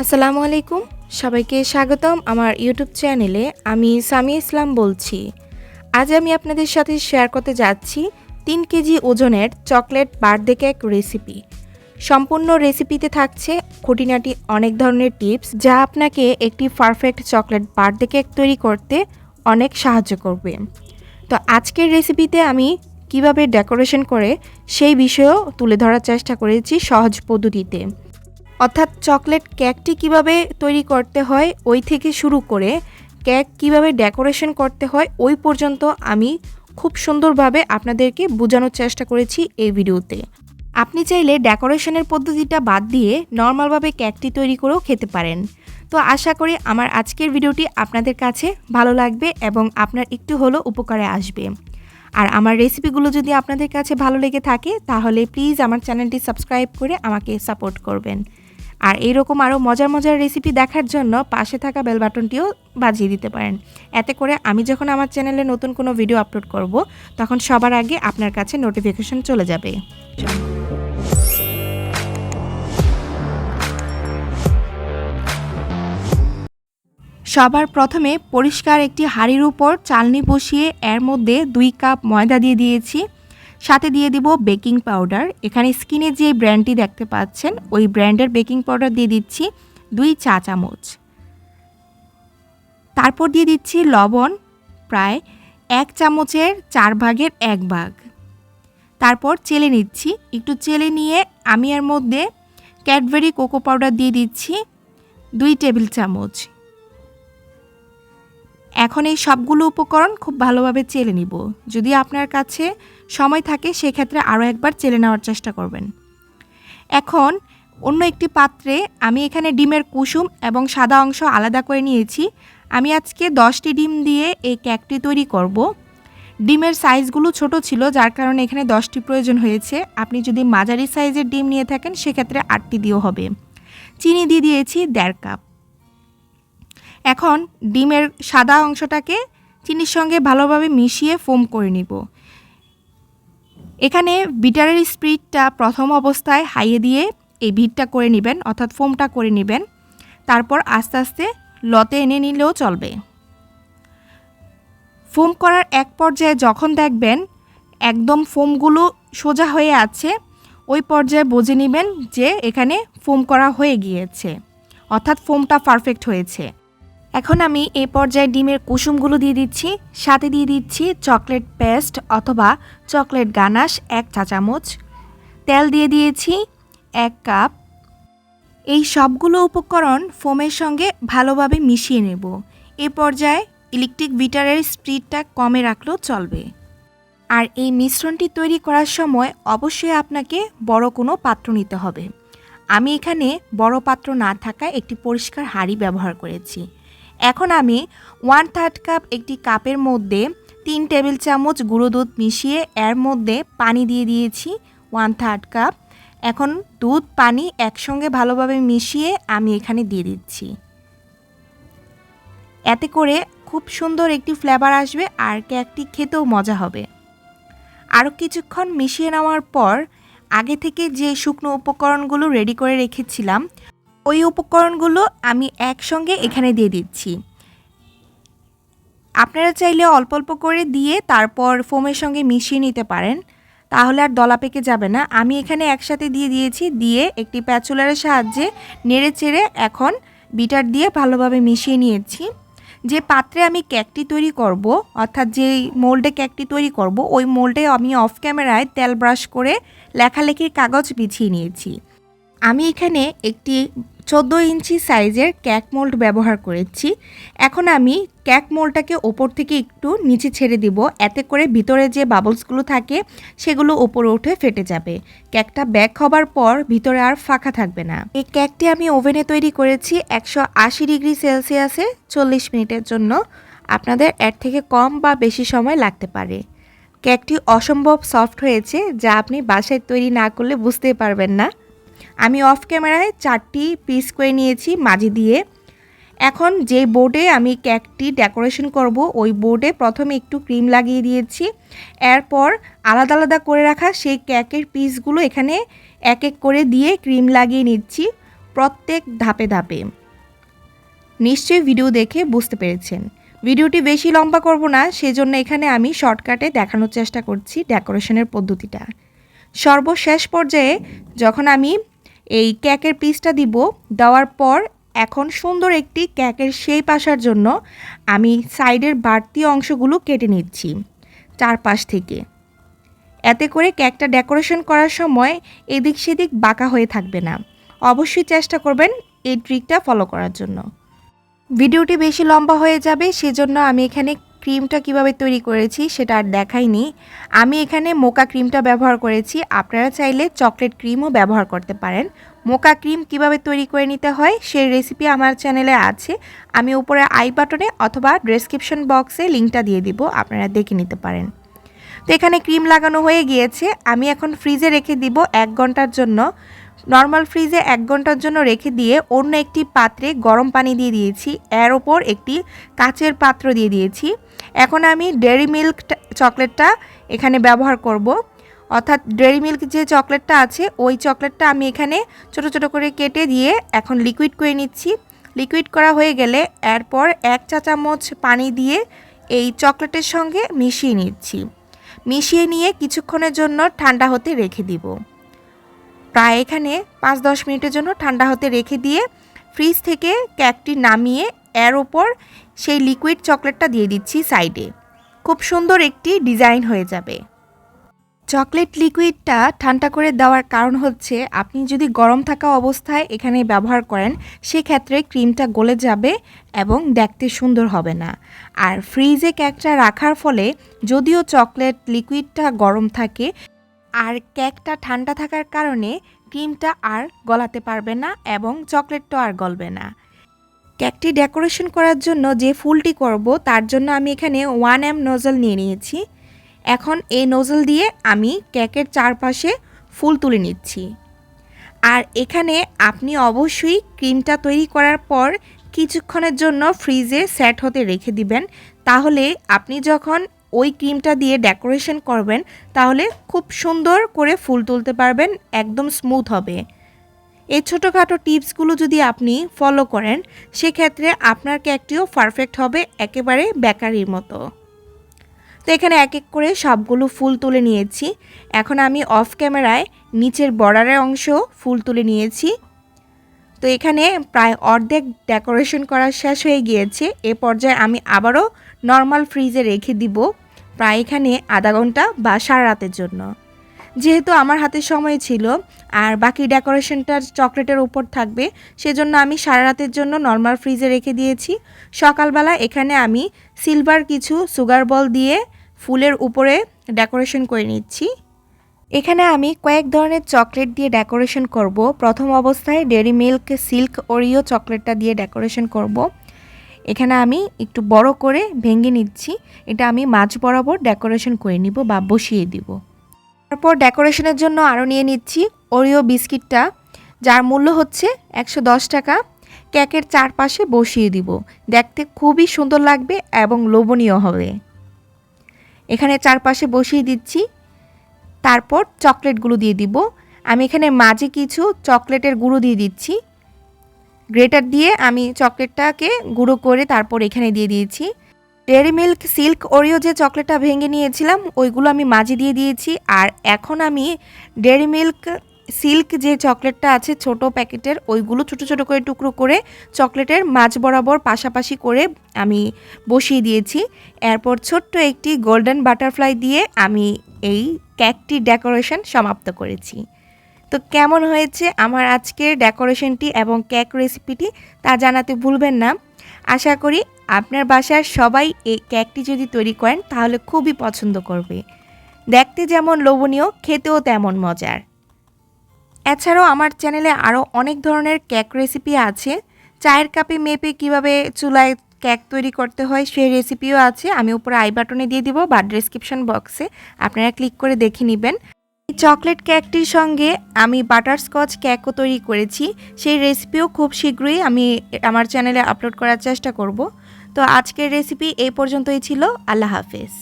আসসালামু আলাইকুম। সবাইকে স্বাগতম আমার ইউটিউব চ্যানেলে। আমি সামিয়া ইসলাম বলছি। আজ আমি আপনাদের সাথে শেয়ার করতে যাচ্ছি ৩ কেজি ওজনের চকলেট বার্থডে কেক রেসিপি। সম্পূর্ণ রেসিপিতে থাকছে খুঁটিনাটি অনেক ধরনের টিপস, যা আপনাকে একটি পারফেক্ট চকলেট বার্থডে কেক তৈরি করতে অনেক সাহায্য করবে। তো আজকের রেসিপিতে আমি কিভাবে ডেকোরেশন করে সেই বিষয়েও তুলে ধরার চেষ্টা করেছি সহজ পদ্ধতিতে। অর্থাৎ চকলেট কেকটি কিভাবে তৈরি করতে হয় ওই থেকে শুরু করে কেক কিভাবে ডেকোরেশন করতে হয় ওই পর্যন্ত আমি খুব সুন্দরভাবে আপনাদেরকে বোঝানোর চেষ্টা করেছি এই ভিডিওতে। আপনি চাইলে ডেকোরেশনের পদ্ধতিটা বাদ দিয়ে নর্মালভাবে কেকটি তৈরি করেও খেতে পারেন। তো আশা করি আমার আজকের ভিডিওটি আপনাদের কাছে ভালো লাগবে এবং আপনার একটু হলেও উপকারে আসবে। আর আমার রেসিপিগুলো যদি আপনাদের কাছে ভালো লেগে থাকে তাহলে প্লিজ আমার চ্যানেলটি সাবস্ক্রাইব করে আমাকে সাপোর্ট করবেন। আর এইরকম আরও মজার মজার রেসিপি দেখার জন্য পাশে থাকা বেল বাটনটিও বাজিয়ে দিতে পারেন। এতে করে আমি যখন আমার চ্যানেলে নতুন কোনো ভিডিও আপলোড করব তখন সবার আগে আপনার কাছে নোটিফিকেশন চলে যাবে। সবার প্রথমে পরিষ্কার একটি হাঁড়ির উপর চালনি বসিয়ে এর মধ্যে 2 কাপ ময়দা দিয়ে দিয়েছি। সাথে দিয়ে দিব বেকিং পাউডার। এখানে স্ক্রিনে যে ব্র্যান্ডটি দেখতে পাচ্ছেন ওই ব্র্যান্ডের বেকিং পাউডার দিয়ে দিচ্ছি 2 চা চামচ। তারপর দিয়ে দিচ্ছি লবণ প্রায় 1 চামচের 4 ভাগের 1 ভাগ। তারপর চেলে নিচ্ছি। একটু চেলে নিয়ে আমি এর মধ্যে ক্যাডবেরি কোকো পাউডার দিয়ে দিচ্ছি 2 টেবিল চামচ। এখন এই সবগুলো উপকরণ খুব ভালোভাবে চেলে নিব। যদি আপনার কাছে সময় থাকে সেক্ষেত্রে আরও একবার চেলে নেওয়ার চেষ্টা করবেন। এখন অন্য একটি পাত্রে আমি এখানে ডিমের কুসুম এবং সাদা অংশ আলাদা করে নিয়েছি। আমি আজকে 10টি ডিম দিয়ে এই কেকটি তৈরি করব। ডিমের সাইজগুলো ছোট ছিল যার কারণে এখানে 10টি প্রয়োজন হয়েছে। আপনি যদি মাঝারি সাইজের ডিম নিয়ে থাকেন সেক্ষেত্রে 8টি দিয়েও হবে। চিনি দিয়ে দিয়েছি 1.5 কাপ। এখন ডিমের সাদা অংশটাকে চিনির সঙ্গে ভালোভাবে মিশিয়ে ফোম করে নিব। এখানে বিটারের স্পিডটা প্রথম অবস্থায় হাইয়ে দিয়ে এই বিটটা করে নেবেন, অর্থাৎ ফোমটা করে নেবেন। তারপর আস্তে আস্তে লতে এনে নিলেও চলবে। ফোম করার এক পর্যায়ে যখন দেখবেন একদম ফোমগুলো সোজা হয়ে আছে, ওই পর্যায়ে বুঝে নেবেন যে এখানে ফোম করা হয়ে গিয়েছে, অর্থাৎ ফোমটা পারফেক্ট হয়েছে। এখন আমি এই পর্যায়ে ডিমের কুসুমগুলো দিয়ে দিচ্ছি। সাথে দিয়ে দিচ্ছি চকলেট পেস্ট অথবা চকলেট গানাশ 1 চা চামচ। তেল দিয়ে দিয়েছি 1 কাপ। এই সবগুলো উপকরণ ফোমের সঙ্গে ভালোভাবে মিশিয়ে নেব। এই পর্যায়ে ইলেকট্রিক বিটারের স্পিডটা কমে রাখলেও চলবে। আর এই মিশ্রণটি তৈরি করার সময় অবশ্যই আপনাকে বড় কোনো পাত্র নিতে হবে। আমি এখানে বড় পাত্র না থাকায় একটি পরিষ্কার হাঁড়ি ব্যবহার করেছি। এখন আমি 1/3 কাপ একটি কাপের মধ্যে 3 টেবিল চামচ গুঁড়ো দুধ মিশিয়ে এর মধ্যে পানি দিয়ে দিয়েছি 1/3 কাপ। এখন দুধ পানি একসঙ্গে ভালোভাবে মিশিয়ে আমি এখানে দিয়ে দিচ্ছি। এতে করে খুব সুন্দর একটি ফ্লেভার আসবে আর কেকটি খেতেও মজা হবে। আরও কিছুক্ষণ মিশিয়ে নেওয়ার পর আগে থেকে যে শুকনো উপকরণগুলো রেডি করে রেখেছিলাম ওই উপকরণগুলো আমি একসঙ্গে এখানে দিয়ে দিচ্ছি। আপনারা চাইলে অল্প অল্প করে দিয়ে তারপর ফোমের সঙ্গে মিশিয়ে নিতে পারেন, তাহলে আর দলা পেকে যাবে না। আমি এখানে একসাথে দিয়ে দিয়েছি। দিয়ে একটি প্যাচুলারের সাহায্যে নেড়ে চেড়ে এখন বিটার দিয়ে ভালোভাবে মিশিয়ে নিয়েছি। যে পাত্রে আমি কেকটি তৈরি করব, অর্থাৎ যেই মোল্ডে কেকটি তৈরি করব, ওই মোল্ডে আমি অফ ক্যামেরায় তেল ব্রাশ করে লেখালেখির কাগজ বিছিয়ে নিয়েছি। আমি এখানে একটি 14 ইঞ্চি সাইজের কেক মোল্ড ব্যবহার করেছি। এখন আমি কেক মোল্ডটাকে ওপর থেকে একটু নিচে ছেড়ে দিব, এতে করে ভিতরে যে বাবলসগুলো থাকে সেগুলো ওপরে উঠে ফেটে যাবে। কেকটা বেক হবার পর ভিতরে আর ফাঁকা থাকবে না। এই কেকটি আমি ওভেনে তৈরি করেছি 180 ডিগ্রি সেলসিয়াসে 40 মিনিটের জন্য। আপনাদের এর থেকে কম বা বেশি সময় লাগতে পারে। কেকটি অসম্ভব সফট হয়েছে, যা আপনি বাসায় তৈরি না করলে বুঝতেই পারবেন না। আমি অফ ক্যামেরায় 4টি পিস করে নিয়েছি মাঝি দিয়ে। এখন যে বোর্ডে আমি কেকটি ডেকোরেশন করব ওই বোর্ডে প্রথমে একটু ক্রিম লাগিয়ে দিয়েছি। এরপর আলাদা আলাদা করে রাখা সেই কেকের পিসগুলো এখানে এক এক করে দিয়ে ক্রিম লাগিয়ে নিচ্ছি। প্রত্যেক ধাপে ধাপে। নিশ্চয়ই ভিডিও দেখে বুঝতে পেরেছেন। ভিডিওটি বেশি লম্বা করব না, সেজন্য এখানে আমি শর্টকাটে দেখানোর চেষ্টা করছি ডেকোরেশনের পদ্ধতিটা। সর্বশেষ পর্যায়ে যখন আমি এই কেকের পিসটা দিব, দেওয়ার পর এখন সুন্দর একটি কেকের শেপ আসার জন্য আমি সাইডের বাড়তি অংশগুলো কেটে নিচ্ছি চারপাশ থেকে। এতে করে কেকটা ডেকোরেশন করার সময় এদিক সেদিক বাঁকা হয়ে থাকবে না। অবশ্যই চেষ্টা করবেন এই ট্রিকটা ফলো করার জন্য। ভিডিওটি বেশি লম্বা হয়ে যাবে, সেজন্য আমি এখানে ক্রিমটা কিভাবে তৈরি করেছি সেটা আর দেখাইনি। আমি এখানে মোকা ক্রিমটা ব্যবহার করেছি, আপনারা চাইলে চকলেট ক্রিমও ব্যবহার করতে পারেন। মোকা ক্রিম কিভাবে তৈরি করে নিতে হয় সেই রেসিপি আমার চ্যানেলে আছে, আমি উপরে আই বাটনে অথবা ডেসক্রিপশন বক্সে লিঙ্কটা দিয়ে দিব, আপনারা দেখে নিতে পারেন। তো এখানে ক্রিম লাগানো হয়ে গিয়েছে, আমি এখন ফ্রিজে রেখে দিব 1 ঘন্টার জন্য। নর্মাল ফ্রিজে 1 ঘন্টার জন্য রেখে দিয়ে অন্য একটি পাত্রে গরম পানি দিয়ে দিয়েছি, এর ওপর একটি কাচের পাত্র দিয়ে দিয়েছি। এখন আমি ডেয়ারি মিল্ক চকলেটটা এখানে ব্যবহার করব, অর্থাৎ ডেয়ারি মিল্ক যে চকলেটটা আছে ওই চকলেটটা আমি এখানে ছোট ছোট করে কেটে দিয়ে এখন লিকুইড করে নিচ্ছি। লিকুইড করা হয়ে গেলে এরপর 1 চা চামচ পানি দিয়ে এই চকলেটের সঙ্গে মিশিয়ে নিচ্ছি। মিশিয়ে নিয়ে কিছুক্ষণের জন্য ঠান্ডা হতে রেখে দিব। প্রায় এখানে 5-10 মিনিটের জন্য ঠান্ডা হতে রেখে দিয়ে ফ্রিজ থেকে কেকটি নামিয়ে এর ওপর সেই লিকুইড চকলেটটা দিয়ে দিচ্ছি সাইডে। খুব সুন্দর একটি ডিজাইন হয়ে যাবে। চকলেট লিকুইডটা ঠান্ডা করে দেওয়ার কারণ হচ্ছে আপনি যদি গরম থাকা অবস্থায় এখানে ব্যবহার করেন সেক্ষেত্রে ক্রিমটা গলে যাবে এবং দেখতে সুন্দর হবে না। আর ফ্রিজে কেকটা রাখার ফলে যদিও চকলেট লিকুইডটা গরম থাকে আর কেকটা ঠান্ডা থাকার কারণে ক্রিমটা আর গলাতে পারবে না এবং চকলেটটা আর গলবে না। কেকটি ডেকোরেশন করার জন্য যে ফুলটি করব তার জন্য আমি এখানে 1M নোজল নিয়ে নিয়েছি। এখন এই নোজল দিয়ে আমি কেকের চারপাশে ফুল তুলে নিচ্ছি। আর এখানে আপনি অবশ্যই ক্রিমটা তৈরি করার পর কিছুক্ষণের জন্য ফ্রিজে সেট হতে রেখে দিবেন, তাহলে আপনি যখন ওই ক্রিমটা দিয়ে ডেকোরেশন করবেন তাহলে খুব সুন্দর করে ফুল তুলতে পারবেন, একদম স্মুথ হবে। এই ছোটোখাটো টিপসগুলো যদি আপনি ফলো করেন সেক্ষেত্রে আপনার কেকটিও পারফেক্ট হবে, একেবারে বেকারির মতো। তো এখানে এক এক করে সবগুলো ফুল তুলে নিয়েছি। এখন আমি অফ ক্যামেরায় নিচের বর্ডারের অংশ ফুল তুলে নিয়েছি। তো এখানে প্রায় অর্ধেক ডেকোরেশন করা শেষ হয়ে গিয়েছে। এ পর্যায়ে আমি আবারও নর্মাল ফ্রিজে রেখে দিব প্রায় এখানে আধা ঘন্টা বা সারা রাতের জন্য। যেহেতু আমার হাতে সময় ছিল আর বাকি ডেকোরেশনটা চকলেটের উপর থাকবে, সেজন্য আমি সারা রাতের জন্য নর্মাল ফ্রিজে রেখে দিয়েছি। সকালবেলা এখানে আমি সিলভার কিছু সুগার বল দিয়ে ফুলের উপরে ডেকোরেশন করে নিচ্ছি। এখানে আমি কয়েক ধরনের চকলেট দিয়ে ডেকোরেশন করব। প্রথম অবস্থায় ডেয়ারি মিল্ক সিল্ক ওরিও চকলেটটা দিয়ে ডেকোরেশন করব। এখানে আমি একটু বড় করে ভেঙে নিচ্ছি, এটা আমি মাঝ বরাবর ডেকোরেশন করে নিব বা বসিয়ে দিব। তারপর ডেকোরেশনের জন্য আরও নিয়ে নিচ্ছি ওরিও বিস্কিটটা, যার মূল্য হচ্ছে 110 টাকা। কেকের চারপাশে বসিয়ে দিব, দেখতে খুবই সুন্দর লাগবে এবং লোভনীয় হবে। এখানে চারপাশে বসিয়ে দিচ্ছি। তারপর চকলেটগুলো দিয়ে দিব। আমি এখানে মাঝে কিছু চকলেটের গুঁড়ো দিয়ে দিচ্ছি। গ্রেটার দিয়ে আমি চকলেটটাকে গুঁড়ো করে তারপর এখানে দিয়ে দিয়েছি। ডেয়ারি মিল্ক সিল্ক ওরিও যে চকলেটটা ভেঙে নিয়েছিলাম ওইগুলো আমি মাঝে দিয়ে দিয়েছি। আর এখন আমি ডেয়ারি মিল্ক সিল্ক যে চকলেটটা আছে ছোট প্যাকেটের ওইগুলো ছোট ছোট করে টুকরো করে চকলেটের মাঝ বরাবর পাশাপাশি করে আমি বসিয়ে দিয়েছি। এরপর ছোট্ট একটি গোল্ডেন বাটারফ্লাই দিয়ে আমি এই কেকটি ডেকোরেশন সমাপ্ত করেছি। তো কেমন হয়েছে আমার আজকের ডেকোরেশনটি এবং কেক রেসিপিটি তা জানাতে ভুলবেন না। আশা করি আপনার বাসার সবাই এই কেকটি যদি তৈরি করেন তাহলে খুবই পছন্দ করবে। দেখতে যেমন লোভনীয়, খেতেও তেমন মজার। এছাড়াও আমার চ্যানেলে আরও অনেক ধরনের কেক রেসিপি আছে। চায়ের কাপে মেপে কিভাবে চুলায় কেক তৈরি করতে হয় সেই রেসিপিও আছে, আমি উপরে আই বাটনে দিয়ে দিব বা ডেসক্রিপশন বক্সে আপনারা ক্লিক করে দেখে নেবেন। চকলেট কেকটির সঙ্গে আমি বাটারস্কচ কেকও তৈরি করেছি, সেই রেসিপিও খুব শীঘ্রই আমি আমার চ্যানেলে আপলোড করার চেষ্টা করব। তো আজকের রেসিপি এই পর্যন্তই ছিল। আল্লাহ হাফেজ।